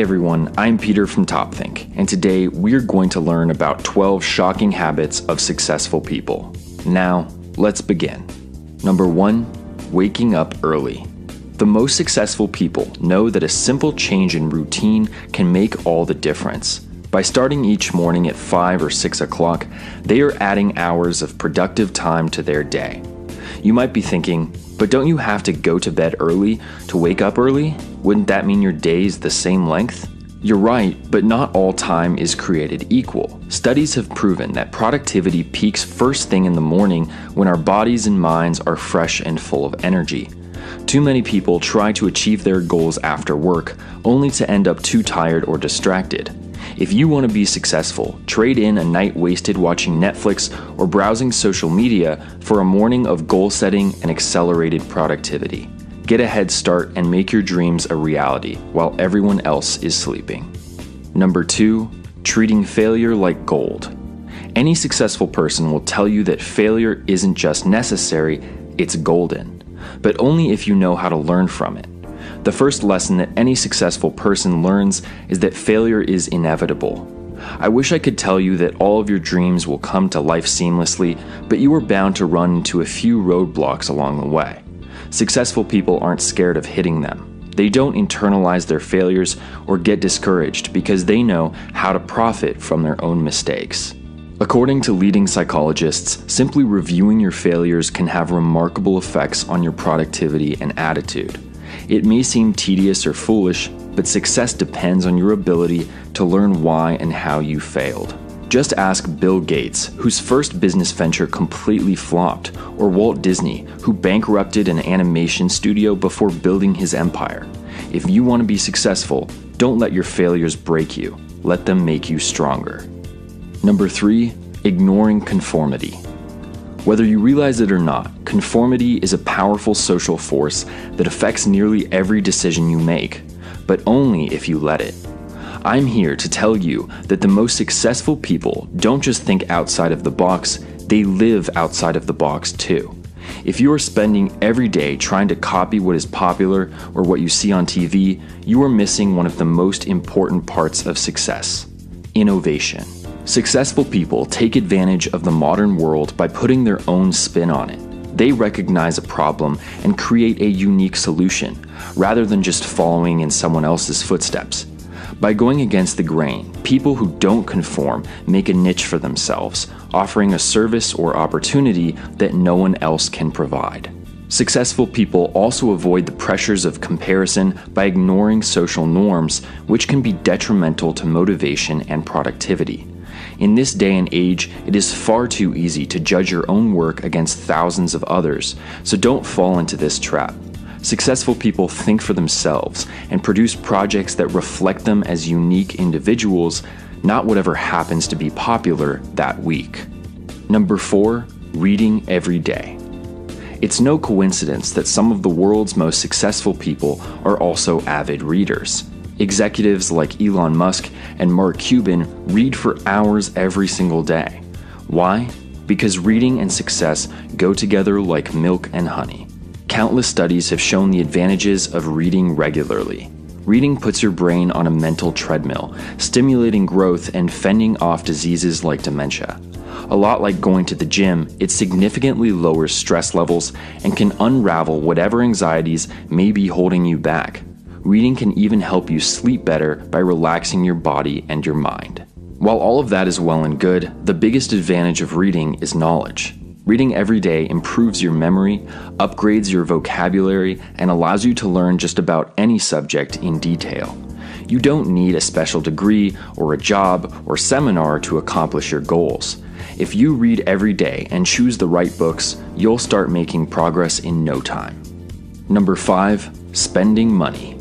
everyone, I'm Peter from TopThink, and today we're going to learn about 12 shocking habits of successful people. Now, let's begin. Number 1, waking up early. The most successful people know that a simple change in routine can make all the difference. By starting each morning at 5 or 6 o'clock, they are adding hours of productive time to their day. You might be thinking, but don't you have to go to bed early to wake up early? Wouldn't that mean your day is the same length? You're right, but not all time is created equal. Studies have proven that productivity peaks first thing in the morning when our bodies and minds are fresh and full of energy. Too many people try to achieve their goals after work, only to end up too tired or distracted. If you want to be successful, trade in a night wasted watching Netflix or browsing social media for a morning of goal setting and accelerated productivity. Get a head start and make your dreams a reality while everyone else is sleeping. Number 2, treating failure like gold. Any successful person will tell you that failure isn't just necessary, it's golden, but only if you know how to learn from it. The first lesson that any successful person learns is that failure is inevitable. I wish I could tell you that all of your dreams will come to life seamlessly, but you are bound to run into a few roadblocks along the way. Successful people aren't scared of hitting them. They don't internalize their failures or get discouraged because they know how to profit from their own mistakes. According to leading psychologists, simply reviewing your failures can have remarkable effects on your productivity and attitude. It may seem tedious or foolish, but success depends on your ability to learn why and how you failed. Just ask Bill Gates, whose first business venture completely flopped, or Walt Disney, who bankrupted an animation studio before building his empire. If you want to be successful, don't let your failures break you. Let them make you stronger. Number 3, ignoring conformity. Whether you realize it or not, conformity is a powerful social force that affects nearly every decision you make, but only if you let it. I'm here to tell you that the most successful people don't just think outside of the box, they live outside of the box too. If you are spending every day trying to copy what is popular or what you see on TV, you are missing one of the most important parts of success: innovation. Successful people take advantage of the modern world by putting their own spin on it. They recognize a problem and create a unique solution, rather than just following in someone else's footsteps. By going against the grain, people who don't conform make a niche for themselves, offering a service or opportunity that no one else can provide. Successful people also avoid the pressures of comparison by ignoring social norms, which can be detrimental to motivation and productivity. In this day and age, it is far too easy to judge your own work against thousands of others, so don't fall into this trap. Successful people think for themselves and produce projects that reflect them as unique individuals, not whatever happens to be popular that week. Number 4, reading every day. It's no coincidence that some of the world's most successful people are also avid readers. Executives like Elon Musk and Mark Cuban read for hours every single day. Why? Because reading and success go together like milk and honey. Countless studies have shown the advantages of reading regularly. Reading puts your brain on a mental treadmill, stimulating growth and fending off diseases like dementia. A lot like going to the gym, it significantly lowers stress levels and can unravel whatever anxieties may be holding you back. Reading can even help you sleep better by relaxing your body and your mind. While all of that is well and good, the biggest advantage of reading is knowledge. Reading every day improves your memory, upgrades your vocabulary, and allows you to learn just about any subject in detail. You don't need a special degree or a job or seminar to accomplish your goals. If you read every day and choose the right books, you'll start making progress in no time. Number 5, spending money.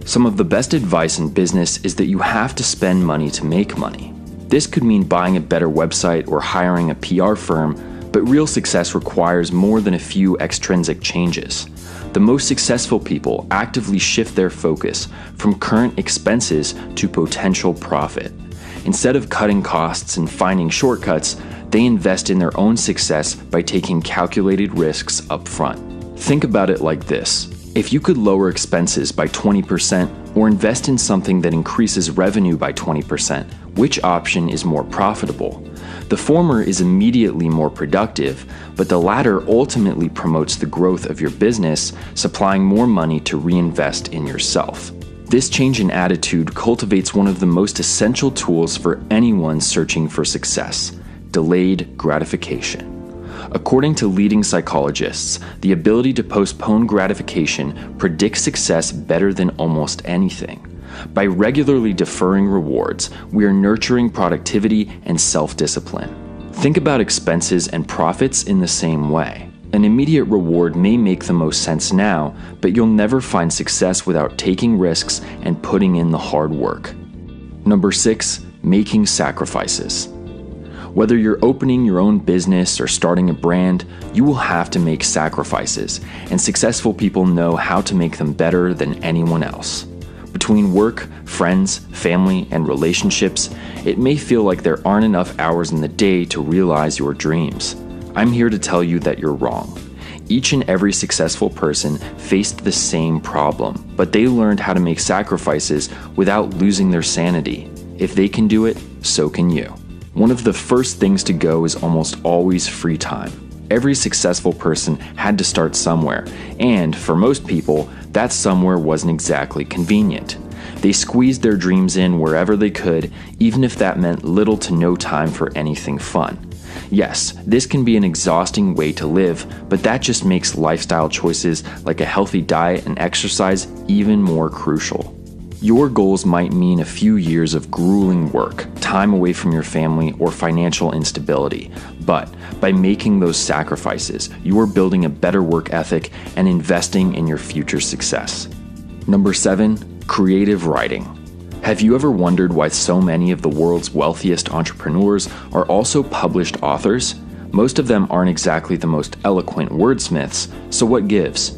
Some of the best advice in business is that you have to spend money to make money. This could mean buying a better website or hiring a PR firm, but real success requires more than a few extrinsic changes. The most successful people actively shift their focus from current expenses to potential profit. Instead of cutting costs and finding shortcuts, they invest in their own success by taking calculated risks up front. Think about it like this. If you could lower expenses by 20% Or invest in something that increases revenue by 20%, which option is more profitable? The former is immediately more productive, but the latter ultimately promotes the growth of your business, supplying more money to reinvest in yourself. This change in attitude cultivates one of the most essential tools for anyone searching for success: delayed gratification. According to leading psychologists, the ability to postpone gratification predicts success better than almost anything. By regularly deferring rewards, we are nurturing productivity and self-discipline. Think about expenses and profits in the same way. An immediate reward may make the most sense now, but you'll never find success without taking risks and putting in the hard work. Number 6, making sacrifices. Whether you're opening your own business or starting a brand, you will have to make sacrifices, and successful people know how to make them better than anyone else. Between work, friends, family, and relationships, it may feel like there aren't enough hours in the day to realize your dreams. I'm here to tell you that you're wrong. Each and every successful person faced the same problem, but they learned how to make sacrifices without losing their sanity. If they can do it, so can you. One of the first things to go is almost always free time. Every successful person had to start somewhere, and for most people, that somewhere wasn't exactly convenient. They squeezed their dreams in wherever they could, even if that meant little to no time for anything fun. Yes, this can be an exhausting way to live, but that just makes lifestyle choices like a healthy diet and exercise even more crucial. Your goals might mean a few years of grueling work, time away from your family, or financial instability. But by making those sacrifices, you are building a better work ethic and investing in your future success. Number 7, creative writing. Have you ever wondered why so many of the world's wealthiest entrepreneurs are also published authors? Most of them aren't exactly the most eloquent wordsmiths, so what gives?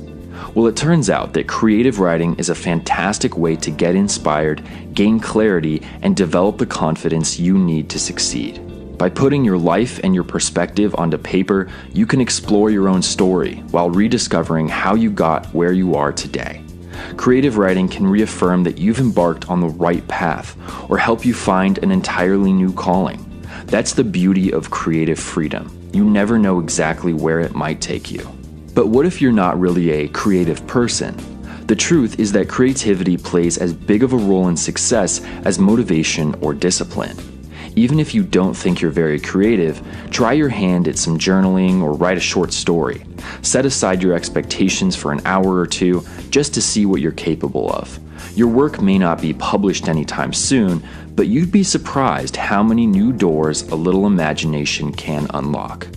Well, it turns out that creative writing is a fantastic way to get inspired, gain clarity, and develop the confidence you need to succeed. By putting your life and your perspective onto paper, you can explore your own story while rediscovering how you got where you are today. Creative writing can reaffirm that you've embarked on the right path or help you find an entirely new calling. That's the beauty of creative freedom. You never know exactly where it might take you. But what if you're not really a creative person? The truth is that creativity plays as big of a role in success as motivation or discipline. Even if you don't think you're very creative, try your hand at some journaling or write a short story. Set aside your expectations for an hour or two just to see what you're capable of. Your work may not be published anytime soon, but you'd be surprised how many new doors a little imagination can unlock.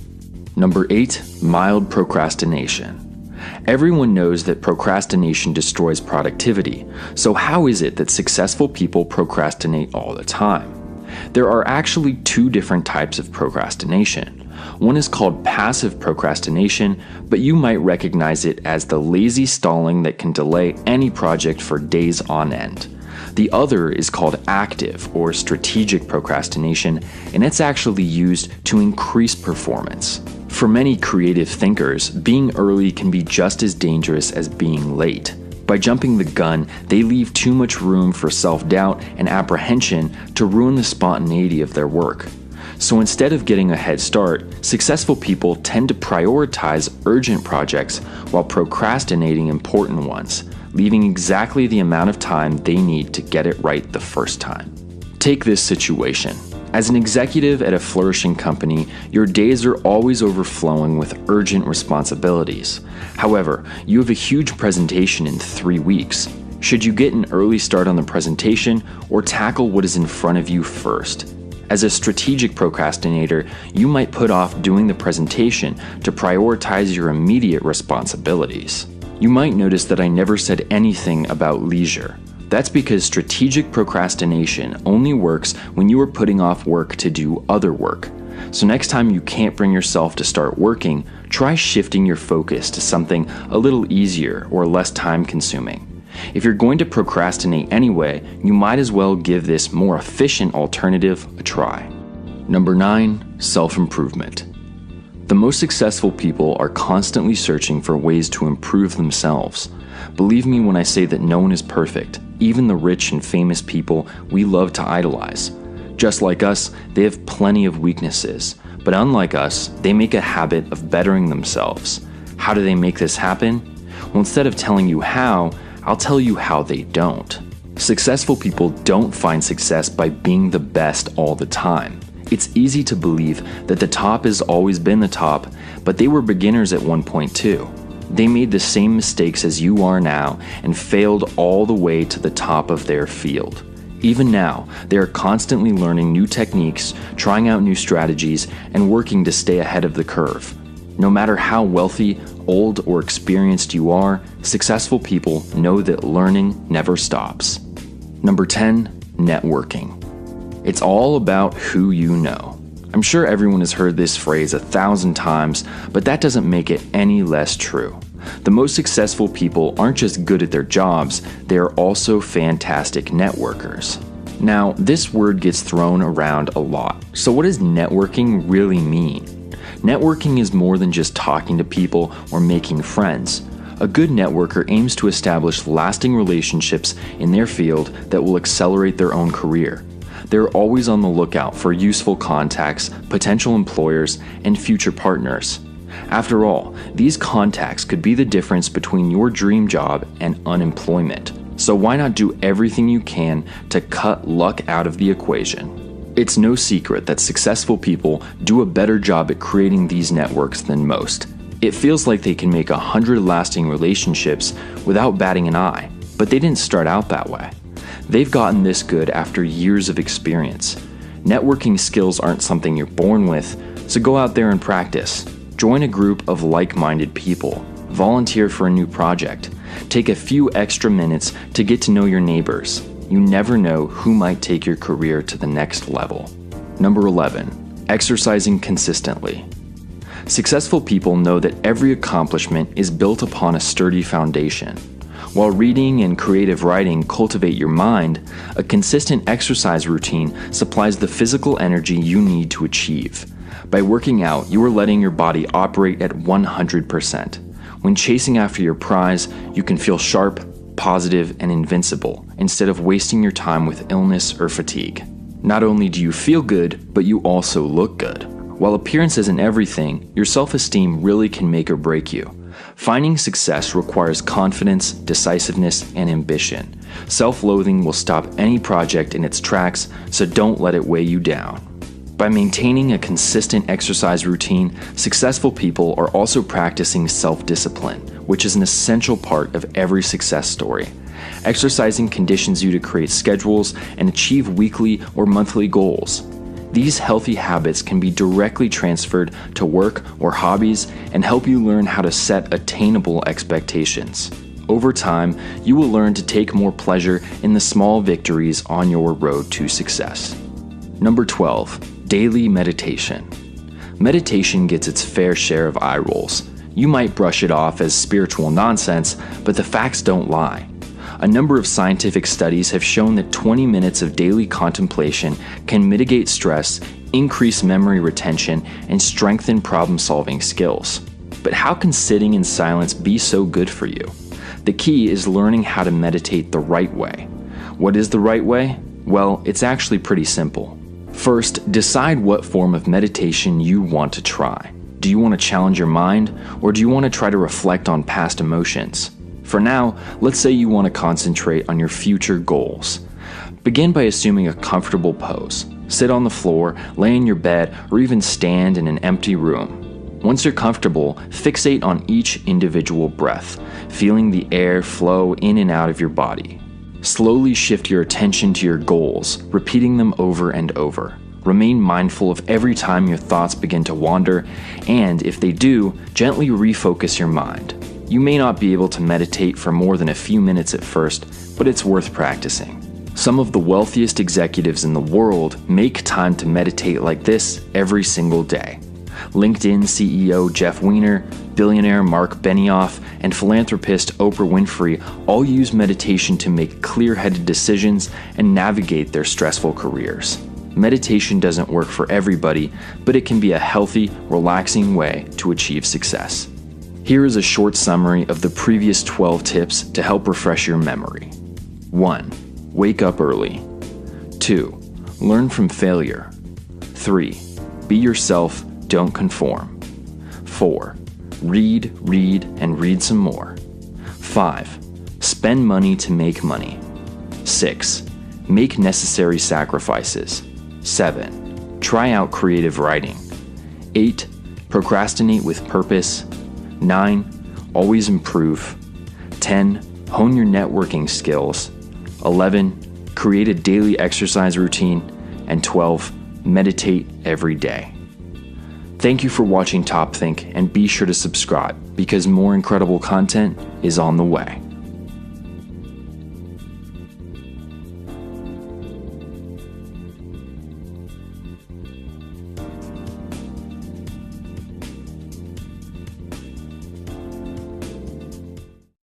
Number 8, mild procrastination. Everyone knows that procrastination destroys productivity, so how is it that successful people procrastinate all the time? There are actually 2 different types of procrastination. One is called passive procrastination, but you might recognize it as the lazy stalling that can delay any project for days on end. The other is called active or strategic procrastination, and it's actually used to increase performance. For many creative thinkers, being early can be just as dangerous as being late. By jumping the gun, they leave too much room for self-doubt and apprehension to ruin the spontaneity of their work. So instead of getting a head start, successful people tend to prioritize urgent projects while procrastinating important ones, leaving exactly the amount of time they need to get it right the first time. Take this situation. As an executive at a flourishing company, your days are always overflowing with urgent responsibilities. However, you have a huge presentation in 3 weeks. Should you get an early start on the presentation or tackle what is in front of you first? As a strategic procrastinator, you might put off doing the presentation to prioritize your immediate responsibilities. You might notice that I never said anything about leisure. That's because strategic procrastination only works when you are putting off work to do other work. So next time you can't bring yourself to start working, try shifting your focus to something a little easier or less time-consuming. If you're going to procrastinate anyway, you might as well give this more efficient alternative a try. Number 9, self-improvement. The most successful people are constantly searching for ways to improve themselves. Believe me when I say that no one is perfect, even the rich and famous people we love to idolize. Just like us, they have plenty of weaknesses, but unlike us, they make a habit of bettering themselves. How do they make this happen? Well, instead of telling you how, I'll tell you how they don't. Successful people don't find success by being the best all the time. It's easy to believe that the top has always been the top, but they were beginners at one point too. They made the same mistakes as you are now and failed all the way to the top of their field. Even now, they are constantly learning new techniques, trying out new strategies, and working to stay ahead of the curve. No matter how wealthy, old, or experienced you are, successful people know that learning never stops. Number 10, networking. It's all about who you know. I'm sure everyone has heard this phrase 1,000 times, but that doesn't make it any less true. The most successful people aren't just good at their jobs, they are also fantastic networkers. Now, this word gets thrown around a lot. So what does networking really mean? Networking is more than just talking to people or making friends. A good networker aims to establish lasting relationships in their field that will accelerate their own career. They're always on the lookout for useful contacts, potential employers, and future partners. After all, these contacts could be the difference between your dream job and unemployment. So why not do everything you can to cut luck out of the equation? It's no secret that successful people do a better job at creating these networks than most. It feels like they can make 100 lasting relationships without batting an eye, but they didn't start out that way. They've gotten this good after years of experience. Networking skills aren't something you're born with, so go out there and practice. Join a group of like-minded people. Volunteer for a new project. Take a few extra minutes to get to know your neighbors. You never know who might take your career to the next level. Number 11, exercising consistently. Successful people know that every accomplishment is built upon a sturdy foundation. While reading and creative writing cultivate your mind, a consistent exercise routine supplies the physical energy you need to achieve. By working out, you are letting your body operate at 100%. When chasing after your prize, you can feel sharp, positive, and invincible, instead of wasting your time with illness or fatigue. Not only do you feel good, but you also look good. While appearance isn't everything, your self-esteem really can make or break you. Finding success requires confidence, decisiveness, and ambition. Self-loathing will stop any project in its tracks, so don't let it weigh you down. By maintaining a consistent exercise routine, successful people are also practicing self-discipline, which is an essential part of every success story. Exercising conditions you to create schedules and achieve weekly or monthly goals. These healthy habits can be directly transferred to work or hobbies and help you learn how to set attainable expectations. Over time, you will learn to take more pleasure in the small victories on your road to success. Number 12, daily meditation. Meditation gets its fair share of eye rolls. You might brush it off as spiritual nonsense, but the facts don't lie. A number of scientific studies have shown that 20 minutes of daily contemplation can mitigate stress, increase memory retention, and strengthen problem-solving skills. But how can sitting in silence be so good for you? The key is learning how to meditate the right way. What is the right way? Well, it's actually pretty simple. First, decide what form of meditation you want to try. Do you want to challenge your mind, or do you want to try to reflect on past emotions? For now, let's say you want to concentrate on your future goals. Begin by assuming a comfortable pose. Sit on the floor, lay in your bed, or even stand in an empty room. Once you're comfortable, fixate on each individual breath, feeling the air flow in and out of your body. Slowly shift your attention to your goals, repeating them over and over. Remain mindful of every time your thoughts begin to wander, and if they do, gently refocus your mind. You may not be able to meditate for more than a few minutes at first, but it's worth practicing. Some of the wealthiest executives in the world make time to meditate like this every single day. LinkedIn CEO Jeff Weiner, billionaire Mark Benioff, and philanthropist Oprah Winfrey all use meditation to make clear-headed decisions and navigate their stressful careers. Meditation doesn't work for everybody, but it can be a healthy, relaxing way to achieve success. Here is a short summary of the previous 12 tips to help refresh your memory. 1. Wake up early. 2. Learn from failure. 3. Be yourself, don't conform. 4. Read, and read some more. 5. Spend money to make money. 6. Make necessary sacrifices. 7. Try out creative writing. 8. Procrastinate with purpose. 9. Always improve. 10. Hone your networking skills. 11. Create a daily exercise routine. And 12. Meditate every day. Thank you for watching Top Think, and be sure to subscribe because more incredible content is on the way.